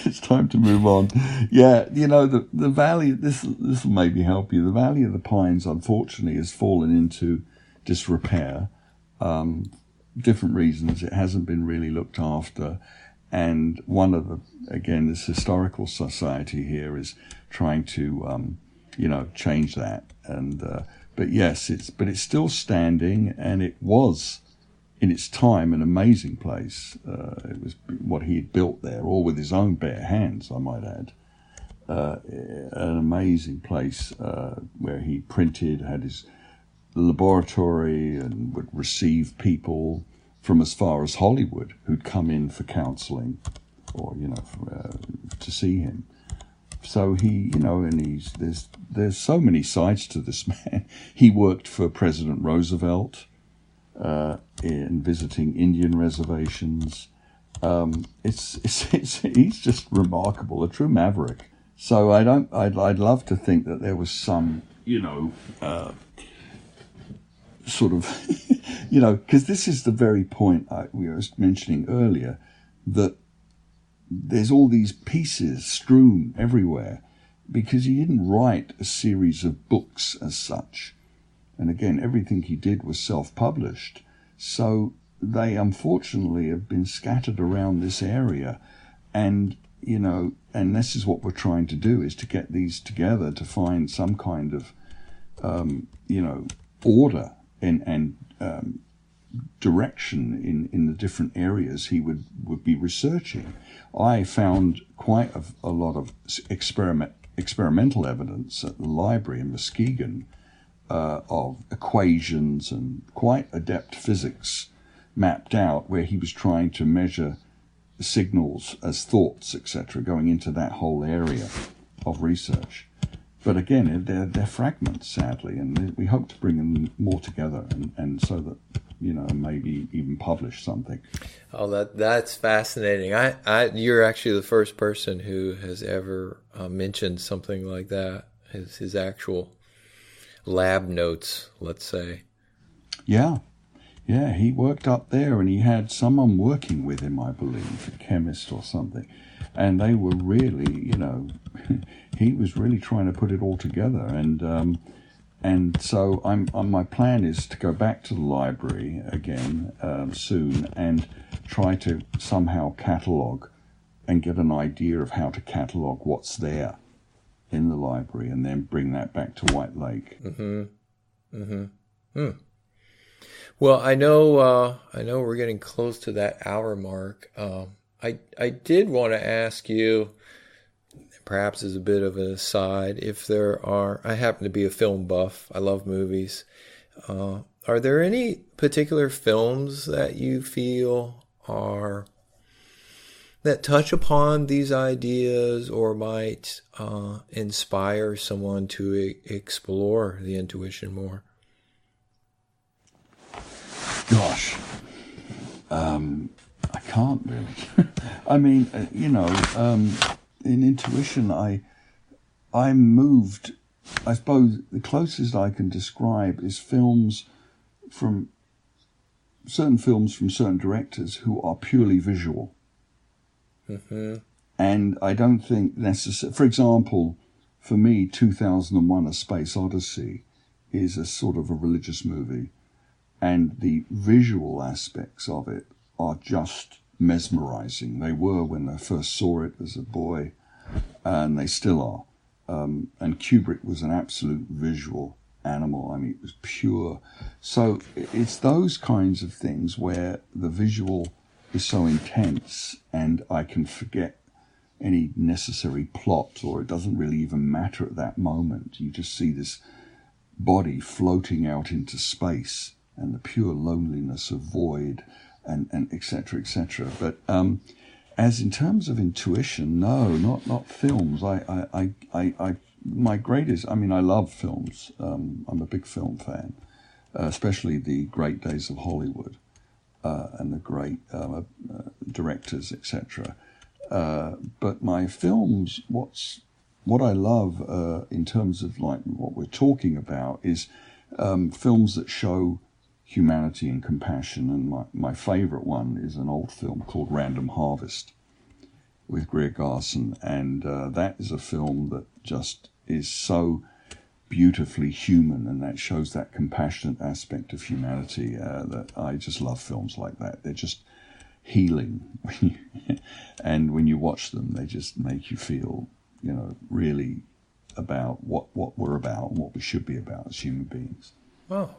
It's time to move on. Yeah, the valley, this will maybe help you. The Valley of the Pines, unfortunately, has fallen into disrepair. Different reasons. It hasn't been really looked after. And one of this historical society here is trying to, change that. And, but yes, it's still standing, and it was, in its time, an amazing place. It was what he had built there, all with his own bare hands, I might add. An amazing place where he printed, had his laboratory, and would receive people from as far as Hollywood who'd come in for counseling or, to see him. So he, and there's so many sides to this man. He worked for President Roosevelt, in visiting Indian reservations. He's just remarkable, a true maverick. So I'd love to think that there was some sort of, because this is the very point we were mentioning earlier, that there's all these pieces strewn everywhere because he didn't write a series of books as such. And again, everything he did was self-published. So they unfortunately have been scattered around this area. And, and this is what we're trying to do, is to get these together to find some kind of, order and direction in the different areas he would be researching. I found quite a lot of experimental evidence at the library in Muskegon of equations and quite adept physics mapped out, where he was trying to measure signals as thoughts, etc., going into that whole area of research. But again, they're fragments, sadly, and we hope to bring them more together, and so that, maybe even publish something. Oh, that's fascinating. You're actually the first person who has ever mentioned something like that, his actual lab notes, let's say. Yeah, he worked up there, and he had someone working with him, I believe, a chemist or something, and they were really, he was really trying to put it all together, and so my plan is to go back to the library again soon and try to somehow catalogue and get an idea of how to catalogue what's there in the library, and then bring that back to White Lake. Well, I know we're getting close to that hour mark. I did want to ask you, perhaps as a bit of an aside, if I happen to be a film buff. I love movies. Are there any particular films that you feel that touch upon these ideas or might inspire someone to explore the intuition more? Gosh, I can't really. I mean, in intuition, I'm moved. I suppose the closest I can describe is films from certain directors who are purely visual. Mm-hmm. And I don't think necessarily, for example, for me, 2001: A Space Odyssey is a sort of a religious movie, and the visual aspects of it are just mesmerizing. They were when I first saw it as a boy, and they still are. And Kubrick was an absolute visual animal. I mean, it was pure. So it's those kinds of things where the visual is so intense and I can forget any necessary plot, or it doesn't really even matter at that moment. You just see this body floating out into space and the pure loneliness of void, and et cetera, et cetera. But as in terms of intuition, no, not films. My greatest, I love films. I'm a big film fan, especially the great days of Hollywood and the great directors, etc. But my films, what I love in terms of like what we're talking about is films that show humanity and compassion. And my favorite one is an old film called Random Harvest with Greer Garson, and that is a film that just is so beautifully human, and that shows that compassionate aspect of humanity that I just love films like that. They're just healing, and when you watch them, they just make you feel, really about what we're about and what we should be about as human beings. Oh,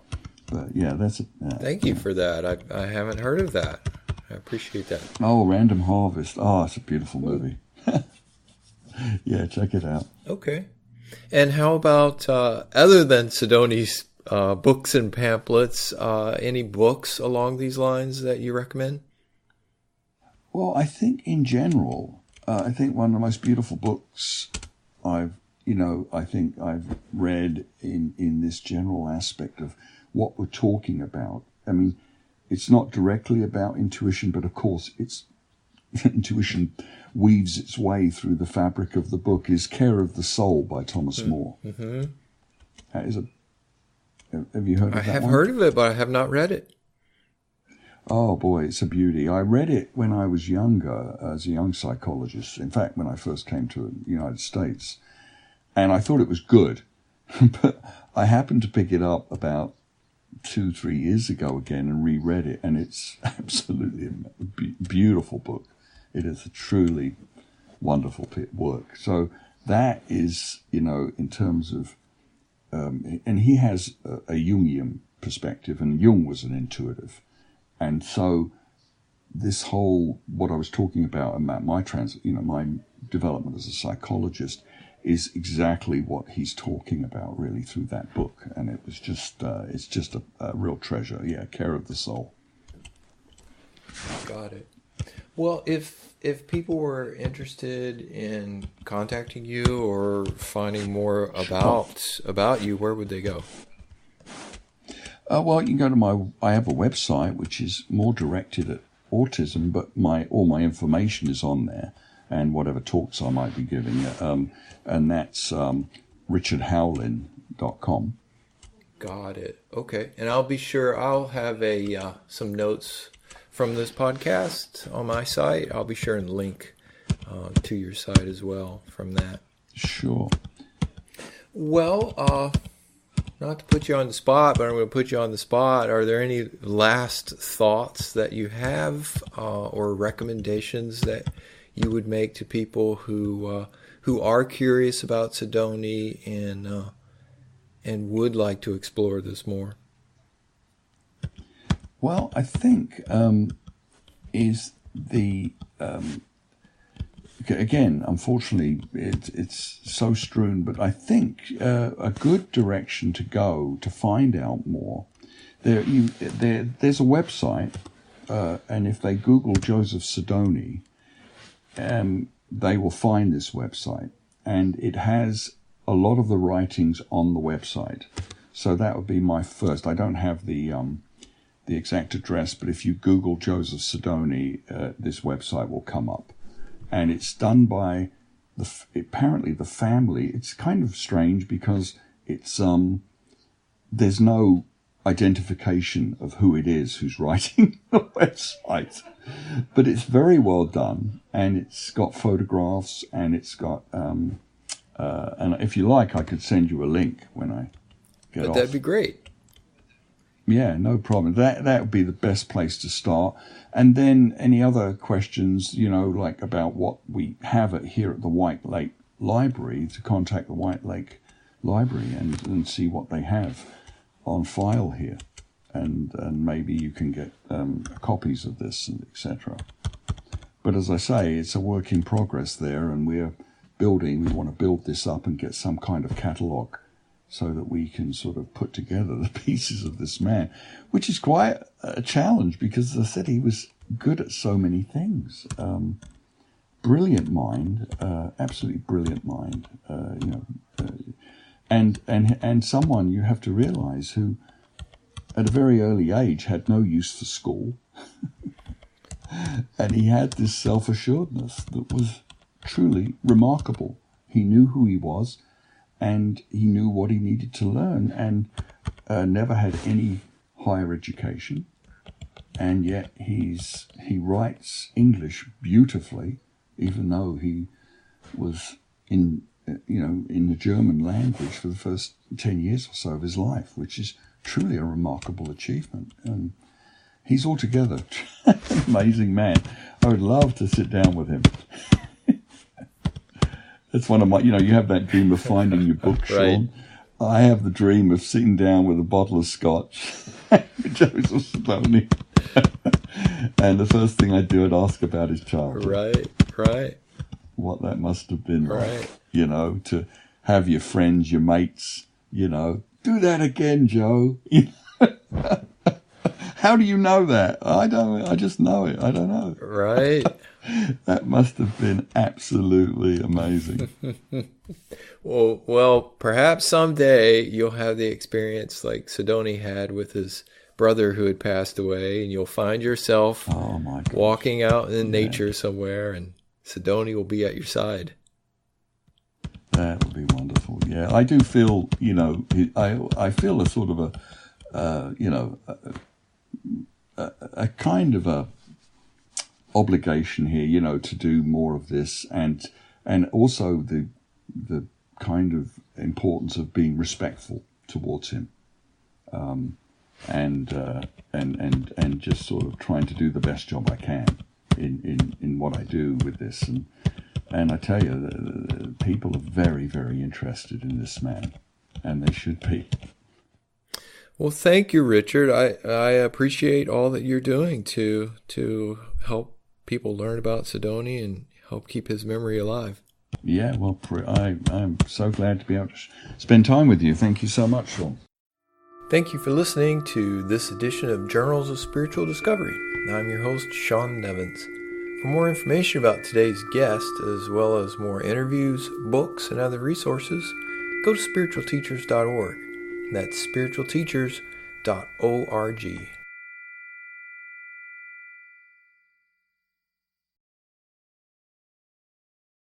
but yeah, that's it. Thank you for that. I haven't heard of that. I appreciate that. Oh, Random Harvest. Oh, it's a beautiful movie. Yeah, check it out. Okay. And how about, other than Sadony's books and pamphlets, any books along these lines that you recommend? Well, I think in general, I think one of the most beautiful books I think I've read in this general aspect of what we're talking about. I mean, it's not directly about intuition, but of course intuition weaves its way through the fabric of the book, is Care of the Soul by Thomas More. Mm-hmm. That is have you heard of that one? I have heard of it, but I have not read it. Oh boy, it's a beauty. I read it when I was younger, as a young psychologist. In fact, when I first came to the United States. And I thought it was good. But I happened to pick it up about 2-3 years ago again and reread it. And it's absolutely a beautiful book. It is a truly wonderful work. So that is, in terms of, and he has a Jungian perspective, and Jung was an intuitive. And so this whole, what I was talking about my development as a psychologist is exactly what he's talking about really through that book. And it was just, it's just a real treasure. Yeah, Care of the Soul. Got it. Well, if people were interested in contacting you or finding more about you, where would they go? Well, you can go to I have a website which is more directed at autism, but all my information is on there, and whatever talks I might be giving, and that's richardhowlin.com. Got it. Okay, and I'll be sure I'll have some notes from this podcast on my site. I'll be sure and link to your site as well from that. Sure. Well, not to put you on the spot, but I'm going to put you on the spot. Are there any last thoughts that you have or recommendations that you would make to people who are curious about Sadony and would like to explore this more? Well, I think is the again, unfortunately, it's so strewn, but I think a good direction to go to find out more. There's a website, and if they Google Joseph Sadony, they will find this website, and it has a lot of the writings on the website. So that would be my first. I don't have the exact address, but if you Google Joseph Sadony, this website will come up. And it's done by apparently the family. It's kind of strange because it's there's no identification of who it is who's writing the website, but it's very well done, and it's got photographs, and it's got and if you like, I could send you a link when I get off. That'd be great. Yeah, no problem. That would be the best place to start. And then any other questions, like about what we have here at the White Lake Library, to contact the White Lake Library and see what they have on file here. And maybe you can get copies of this, etc. But as I say, it's a work in progress there, and we want to build this up and get some kind of catalogue, so that we can sort of put together the pieces of this man, which is quite a challenge because, as I said, he was good at so many things. Brilliant mind, absolutely brilliant mind, and someone you have to realize who, at a very early age, had no use for school, and he had this self-assuredness that was truly remarkable. He knew who he was, and he knew what he needed to learn, and never had any higher education, and yet he writes English beautifully, even though he was in the German language for the first 10 years or so of his life, which is truly a remarkable achievement. And he's altogether an amazing man. I would love to sit down with him. That's one of my, you have that dream of finding your book, Sean. Right. I have the dream of sitting down with a bottle of scotch with Joseph Sadony. And the first thing I'd do, I'd ask about his childhood. Right. What that must have been like, to have your friends, your mates, do that again, Joe. How do you know that? I don't, I just know it. I don't know. Right. That must have been absolutely amazing. Well, perhaps someday you'll have the experience like Sadony had with his brother who had passed away, and you'll find yourself walking out in nature somewhere, and Sadony will be at your side. That would be wonderful. Yeah, I do feel, I feel a sort of a kind of a obligation here, to do more of this, and also the kind of importance of being respectful towards him, and just sort of trying to do the best job I can in what I do with this, and I tell you, the people are very, very interested in this man, and they should be. Well, thank you, Richard. I appreciate all that you're doing to help people learn about Sadony and help keep his memory alive. Yeah, well, I'm so glad to be able to spend time with you. Thank you so much, Sean. Thank you for listening to this edition of Journals of Spiritual Discovery. I'm your host, Sean Nevins. For more information about today's guest, as well as more interviews, books, and other resources, go to spiritualteachers.org. That's spiritualteachers.org.